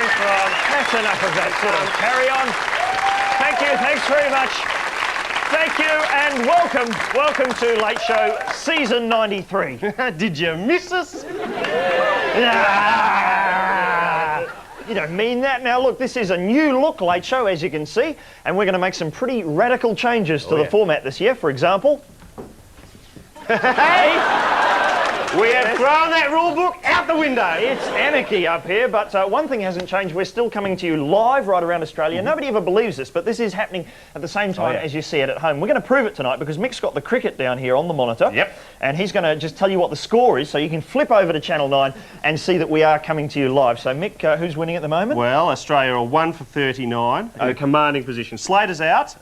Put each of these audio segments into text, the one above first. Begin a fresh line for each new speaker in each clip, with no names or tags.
That's enough of that sort of carry on. Thank you, thanks very much. Thank you and welcome to Late Show Season 93.
Did you miss us?
You don't mean that. Now look, this is a new look Late Show, as you can see, and we're going to make some pretty radical changes to the format this year. For example...
Hey! We have thrown that rule book out the window.
It's anarchy up here, but one thing hasn't changed. We're still coming to you live right around Australia. Nobody ever believes this, but this is happening at the same time as you see it at home. We're going to prove it tonight because Mick's got the cricket down here on the monitor.
Yep.
And he's going to just tell you what the score is, so you can flip over to Channel 9 and see that we are coming to you live. So, Mick, who's winning at the moment?
Well, Australia are 1 for 39 in a commanding position. Slater's out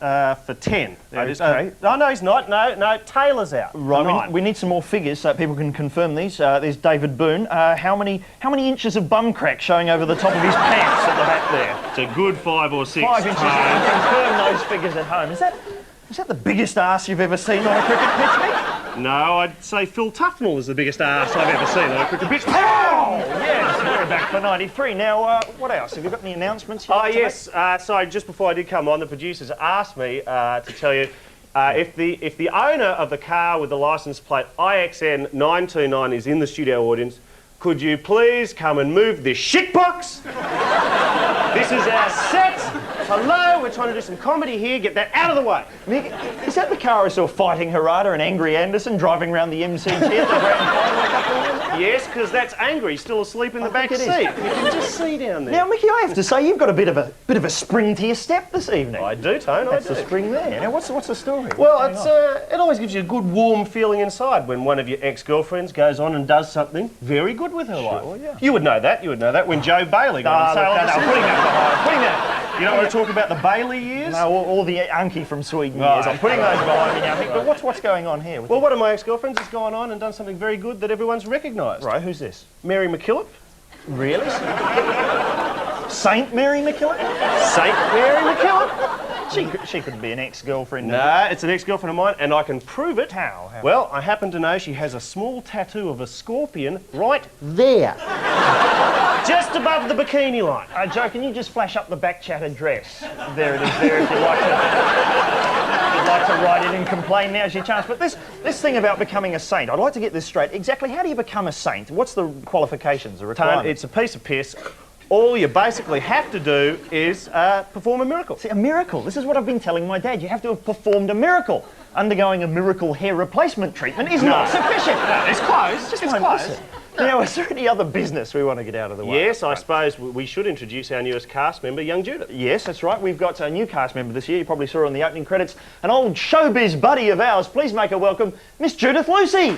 for 10.
Okay.
Oh, no, he's not. No, Taylor's out.
Right, we need some more figures so people can confirm these. There's David Boone. How many inches of bum crack showing over the top of his pants at the back there?
It's a good 5 or 6.
5 inches. Confirm those figures at home. Is that the biggest arse you've ever seen on a cricket pitch, Mick?
No, I'd say Phil Tufnell is the biggest arse I've ever seen on a cricket pitch.
Oh, yes, we're back for 93. Now, what else? Have you got any announcements here?
Oh, yes. Sorry, just before I did come on, the producers asked me to tell you if the owner of the car with the licence plate IXN 929 is in the studio audience, could you please come and move this shitbox? This is our set. Hello, we're trying to do some comedy here. Get that out of the way.
Mick, is that the car I saw fighting Harada and Angry Anderson driving around the MCG at the grand final a couple of years ago?
Yes, because that's Angry, still asleep in the back seat. You can just see down there.
Now, Mickey, I have to say you've got a bit of a spring to your step this evening.
I do, Tone.
That's the spring there. Now, what's the story?
Well, it always gives you a good warm feeling inside when one of your ex-girlfriends goes on and does something very good with her life.
Yeah.
You would know that. When Joe Bailey got on sale.
Putting that.
You don't want to talk about the Bailey years?
No, all the Anki from Sweden years. I'm putting those behind me now, Mick. But what's going on here?
Well, one of my ex-girlfriends has gone on and done something very good that everyone's recognised.
Right, who's this?
Mary McKillop.
Really? Saint Mary McKillop?
Saint Mary McKillop?
She could be an ex-girlfriend.
No, it's an ex-girlfriend of mine, and I can prove it.
How?
Well, I happen to know she has a small tattoo of a scorpion right there. Just above the bikini line.
Joe, can you just flash up the back chat address? There it is there if you'd like to write in and complain, now's your chance. But this thing about becoming a saint, I'd like to get this straight. Exactly how do you become a saint? What's the qualifications, the requirements?
It's a piece of piss. All you basically have to do is perform a miracle.
See, a miracle? This is what I've been telling my dad. You have to have performed a miracle. Undergoing a miracle hair replacement treatment is not sufficient.
No, it's close.
Just close. Now, is there any other business we want to get out of the way?
Yes, I suppose we should introduce our newest cast member, young Judith.
Yes, that's right. We've got a new cast member this year. You probably saw her on the opening credits. An old showbiz buddy of ours. Please make her welcome, Miss Judith Lucy.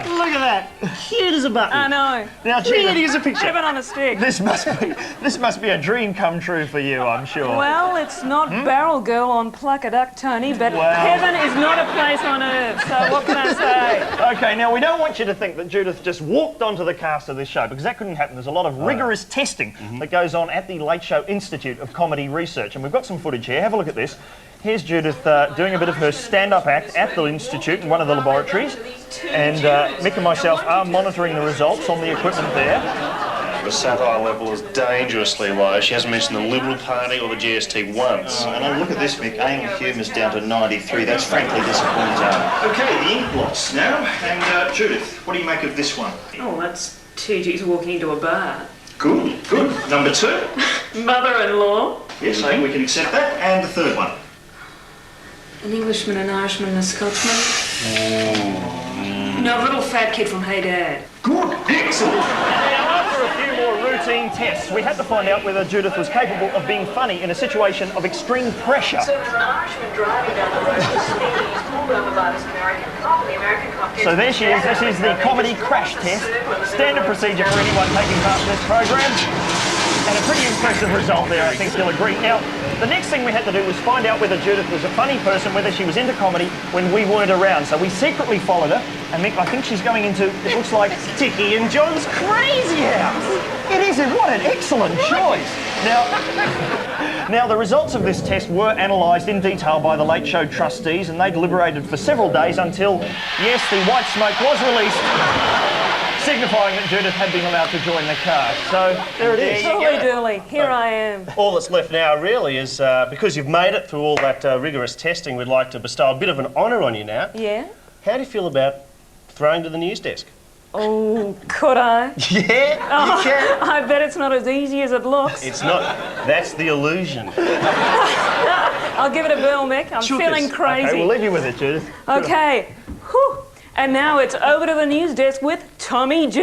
Look at that. Cute as a button.
I know.
Now,
Pretty as a picture.
Ribbon on a stick.
This must be a dream come true for you, I'm sure.
Well, it's not Barrel Girl on Pluck a Duck, Tony, but heaven is not a place on earth, so what can I say?
Okay, now we don't want you to think that Judith just walked onto the cast of this show, because that couldn't happen. There's a lot of rigorous testing that goes on at the Late Show Institute of Comedy Research, and we've got some footage here. Have a look at this. Here's Judith doing a bit of her stand-up act at the Institute in one of the laboratories, and Mick and myself are monitoring the results on the equipment there.
The satire level is dangerously low. She hasn't mentioned the Liberal Party or the GST once.
And look at this, Mick. Aim of humour's down to 93. That's frankly disappointing. Okay, the ink blots now. And Judith, what do you make of this one?
Oh, that's two Jews walking into a bar.
Good. Number 2?
Mother-in-law.
Yes, I think we can accept that. And the third one?
An Englishman, an Irishman, and a Scotsman. No, a little fat kid from Hey Dad.
Good. Excellent.
Now, after a few more routine tests, we had to find out whether Judith was capable of being funny in a situation of extreme pressure.
So there's an Irishman driving down the road to speed. He's pulled over by this American cop. The American cop gets...
So there she is. This is the comedy crash test. Standard procedure for anyone taking part in this program. And a pretty impressive result there, I think you'll agree. Now, the next thing we had to do was find out whether Judith was a funny person, whether she was into comedy when we weren't around. So we secretly followed her, and Mick, I think she's going into, it looks like, Ticky and John's Crazy House. It is, what an excellent choice. Now, the results of this test were analysed in detail by the Late Show trustees, and they deliberated for several days until, yes, the white smoke was released, signifying that Judith had been allowed to join the car. So there it is.
Holy dooly, here I am.
All that's left now really is, because you've made it through all that rigorous testing, we'd like to bestow a bit of an honour on you now.
Yeah?
How do you feel about throwing to the news desk?
Oh, could I?
Yeah, you can.
I bet it's not as easy as it looks.
It's not. That's the illusion.
I'll give it a whirl, Mick. I'm feeling crazy.
Okay, we'll leave you with it, Judith.
Okay. Whew. And now it's over to the news desk with Tommy G.